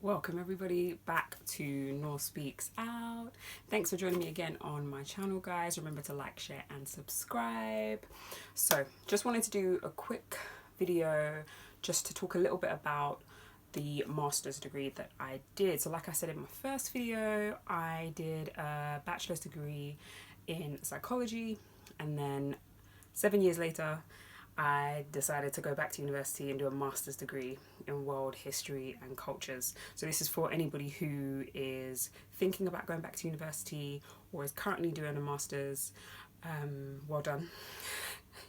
Welcome everybody back to NorSpeaksOut. Thanks for joining me again on my channel, guys. Remember to like, share and subscribe. So just wanted to do a quick video just to talk a little bit about the master's degree that I did. So like I said in my first video, I did a bachelor's degree in psychology, and then 7 years later I decided to go back to university and do a master's degree in world history and cultures. So this is for anybody who is thinking about going back to university or is currently doing a master's. Well done.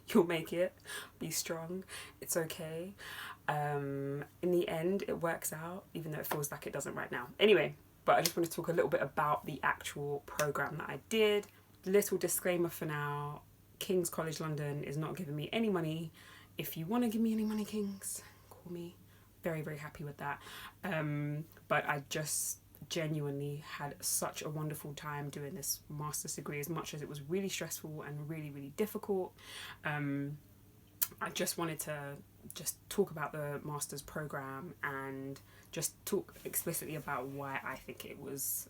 You'll make it. Be strong. It's okay. In the end, it works out, even though it feels like it doesn't right now. Anyway, but I just want to talk a little bit about the actual program that I did. Little disclaimer for now. King's College London is not giving me any money. If you want to give me any money, Kings, call me. Very, very happy with that. But I just genuinely had such a wonderful time doing this master's degree, as much as it was really stressful and really, really difficult. I just wanted to just talk about the master's program and just talk explicitly about why I think it was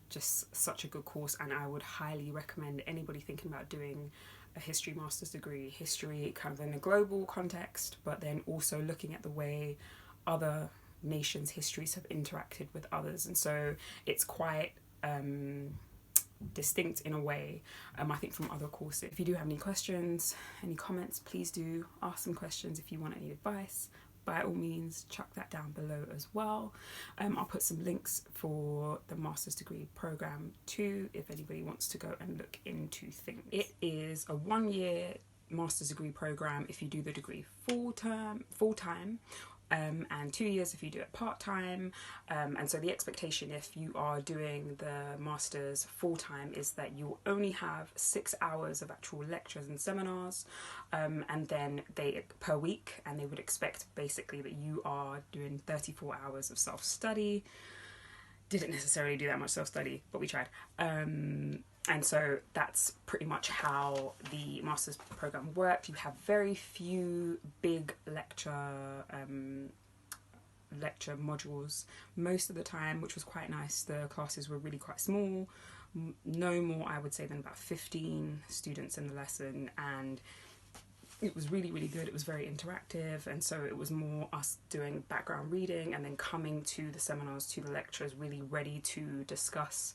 just such a good course, and I would highly recommend anybody thinking about doing a history master's degree, history kind of in a global context, but then also looking at the way other nations' histories have interacted with others. And so it's quite distinct in a way, I think, from other courses. If you do have any questions, any comments, please do ask some questions. If you want any advice, by all means, chuck that down below as well. I'll put some links for the master's degree program too, if anybody wants to go and look into things. It is a 1-year master's degree program if you do the degree full time, and 2 years if you do it part-time. And so the expectation if you are doing the master's full-time is that you'll only have 6 hours of actual lectures and seminars, and then per week, and they would expect basically that you are doing 34 hours of self-study. Didn't necessarily do that much self-study, but we tried. And so that's pretty much how the master's program worked. You have very few big lecture modules most of the time, which was quite nice. The classes were really quite small, no more, I would say, than about 15 students in the lesson, and it was really, really good. It was very interactive, and so it was more us doing background reading and then coming to the seminars, to the lectures, really ready to discuss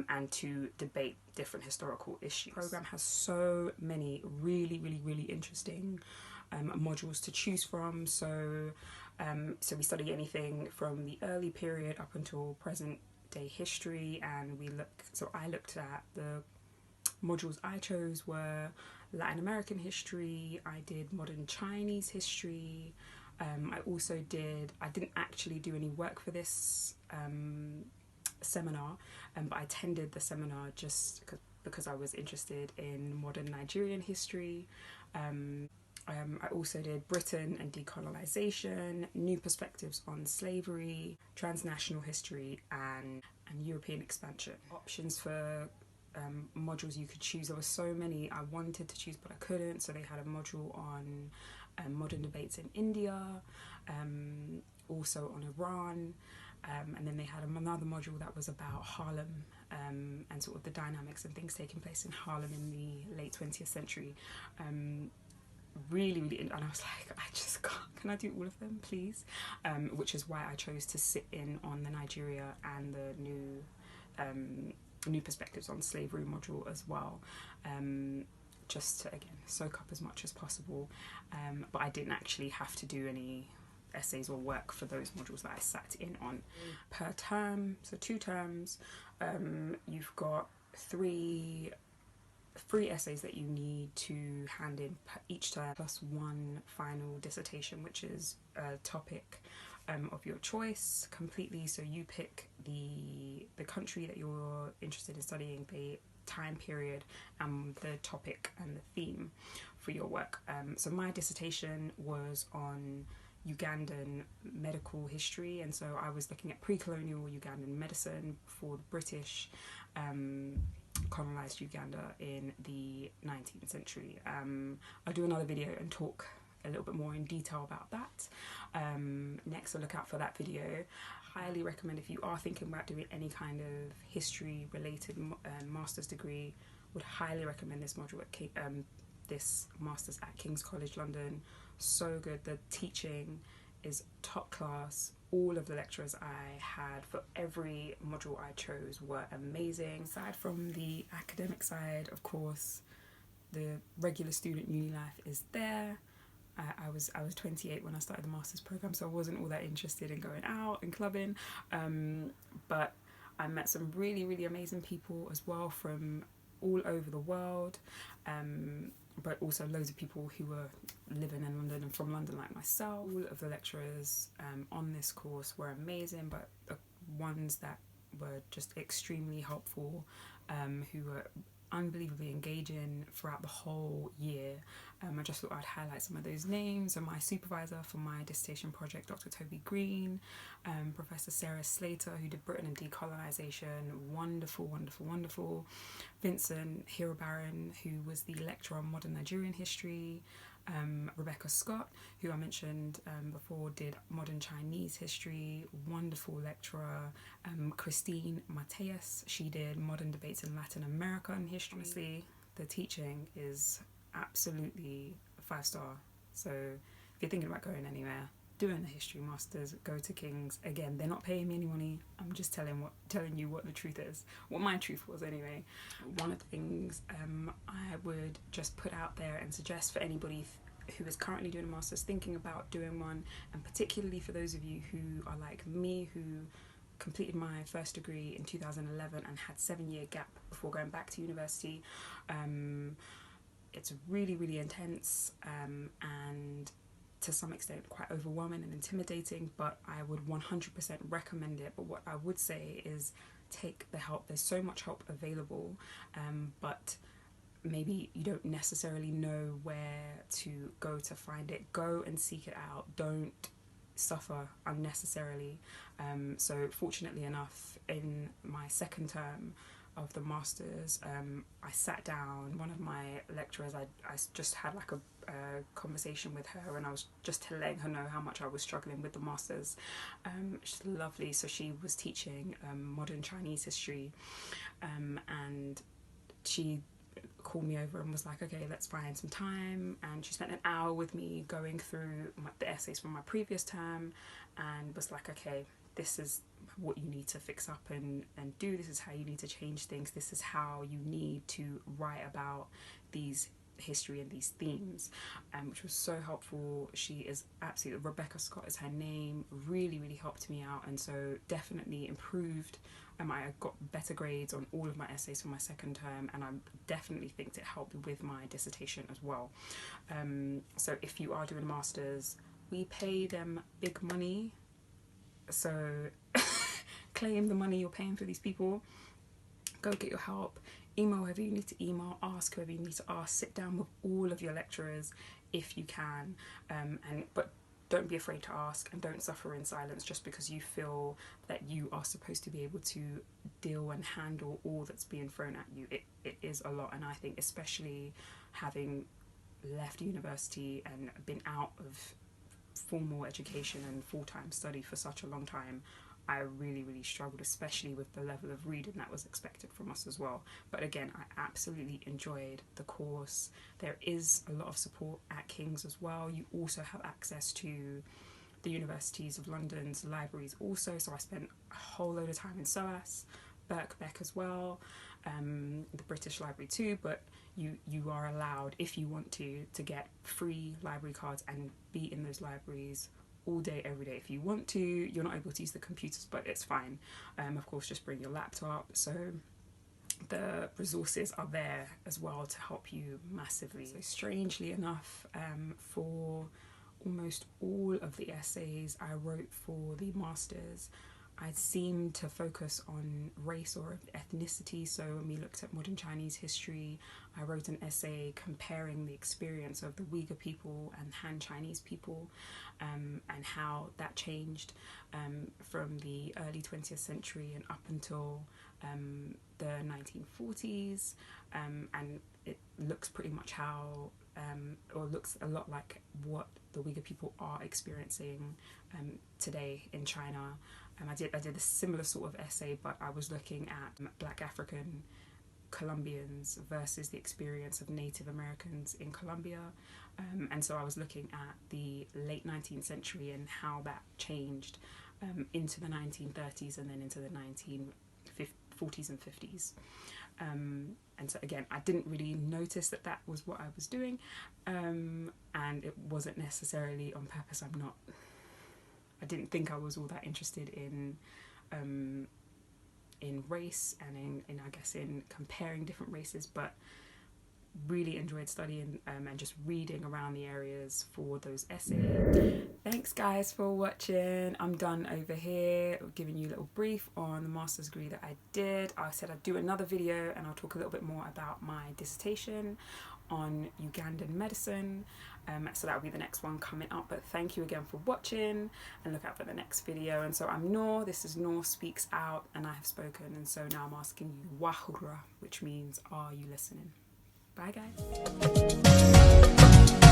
and to debate different historical issues. The program has so many really, really, really interesting modules to choose from. So we study anything from the early period up until present day history, and I looked at the modules I chose were Latin American history, I did modern Chinese history, I didn't actually do any work for this seminar, but I attended the seminar just because I was interested in modern Nigerian history. I also did Britain and decolonization, new perspectives on slavery, transnational history, and European expansion. Options for modules you could choose. There were so many I wanted to choose, but I couldn't. So they had a module on modern debates in India, also on Iran, and then they had another module that was about Harlem and sort of the dynamics and things taking place in Harlem in the late 20th century. Really, really, and I was like, I just can't, can I do all of them, please? Which is why I chose to sit in on the Nigeria and the new perspectives on slavery module as well, just to, again, soak up as much as possible. But I didn't actually have to do any essays or work for those modules that I sat in on. Per term, so 2 terms, you've got three essays that you need to hand in each term, plus 1 final dissertation, which is a topic of your choice completely. So you pick the country that you're interested in studying, the time period, and the topic and the theme for your work. So my dissertation was on Ugandan medical history, and so I was looking at pre-colonial Ugandan medicine for the British colonized Uganda in the 19th century. I'll do another video and talk a little bit more in detail about that. Next, so look out for that video. Highly recommend, if you are thinking about doing any kind of history related master's degree, would highly recommend this module at this master's at King's College London. So good. The teaching is top class. All of the lecturers I had for every module I chose were amazing. Aside from the academic side, of course, the regular student uni life is there. I was 28 when I started the master's program, so I wasn't all that interested in going out and clubbing, but I met some really amazing people as well from all over the world, but also loads of people who were living in London and from London like myself. All of the lecturers on this course were amazing, but the ones that were just extremely helpful, who were unbelievably engaging throughout the whole year. I just thought I'd highlight some of those names. And my supervisor for my dissertation project, Dr. Toby Green, Professor Sarah Slater, who did Britain and Decolonisation, wonderful. Vincent Hirabaran, who was the lecturer on modern Nigerian history. Rebecca Scott, who I mentioned before, did modern Chinese history, wonderful lecturer. Christine Mateus, she did modern debates in Latin America and history. Honestly, the teaching is absolutely 5-star. So if you're thinking about going anywhere, doing the history masters, go to King's. Again, they're not paying me any money. I'm just telling you what the truth is, what my truth was anyway. One of the things I would just put out there and suggest for anybody who is currently doing a master's, thinking about doing one, and particularly for those of you who are like me, who completed my first degree in 2011 and had 7-year gap before going back to university. It's really intense, and to some extent quite overwhelming and intimidating, but I would 100% recommend it. But what I would say is take the help. There's so much help available, but maybe you don't necessarily know where to go to find it. Go and seek it out. Don't suffer unnecessarily. So fortunately enough, in my second term of the masters, I sat down, one of my lecturers, I just had like a conversation with her, and I was just letting her know how much I was struggling with the masters. She's lovely. So she was teaching modern Chinese history, and she called me over and was like, okay, let's find some time. And she spent an hour with me going through the essays from my previous term, and was like, okay, this is what you need to fix up and do. This is how you need to change things. This is how you need to write about these history and these themes, which was so helpful. She is absolutely, Rebecca Scott is her name, really helped me out, and so definitely improved. I got better grades on all of my essays for my second term, and I definitely think it helped with my dissertation as well. So if you are doing a master's, we pay them big money, so claim the money you're paying for these people. Go get your help. Email whoever you need to email, ask whoever you need to ask, sit down with all of your lecturers if you can, but don't be afraid to ask, and don't suffer in silence just because you feel that you are supposed to be able to deal and handle all that's being thrown at you. It is a lot, and I think especially having left university and been out of formal education and full-time study for such a long time, I really struggled, especially with the level of reading that was expected from us as well. But again, I absolutely enjoyed the course. There is a lot of support at King's as well. You also have access to the universities of London's libraries also, so I spent a whole load of time in SOAS, Birkbeck as well, the British Library too, but you are allowed, if you want to get free library cards and be in those libraries all day, every day. If you want to, you're not able to use the computers, but it's fine. Of course, just bring your laptop. So the resources are there as well to help you massively. So strangely enough, for almost all of the essays I wrote for the masters, I seemed to focus on race or ethnicity. So when we looked at modern Chinese history, I wrote an essay comparing the experience of the Uyghur people and Han Chinese people, and how that changed from the early 20th century and up until the 1940s, and it looks pretty much how or looks a lot like what the Uyghur people are experiencing today in China. I did a similar sort of essay, but I was looking at Black African Colombians versus the experience of Native Americans in Colombia. And so I was looking at the late 19th century and how that changed into the 1930s and then into the 1940s and 50s. And so again, I didn't really notice that that was what I was doing, and it wasn't necessarily on purpose. I didn't think I was all that interested in race and in I guess in comparing different races, but really enjoyed studying and just reading around the areas for those essays. Thanks guys for watching. I'm done over here, giving you a little brief on the master's degree that I did. I said I'd do another video and I'll talk a little bit more about my dissertation on Ugandan medicine. So that'll be the next one coming up, but thank you again for watching and look out for the next video. And so I'm Nor, this is Nor Speaks Out, and I have spoken, and so now I'm asking you wahura, which means are you listening? Bye guys.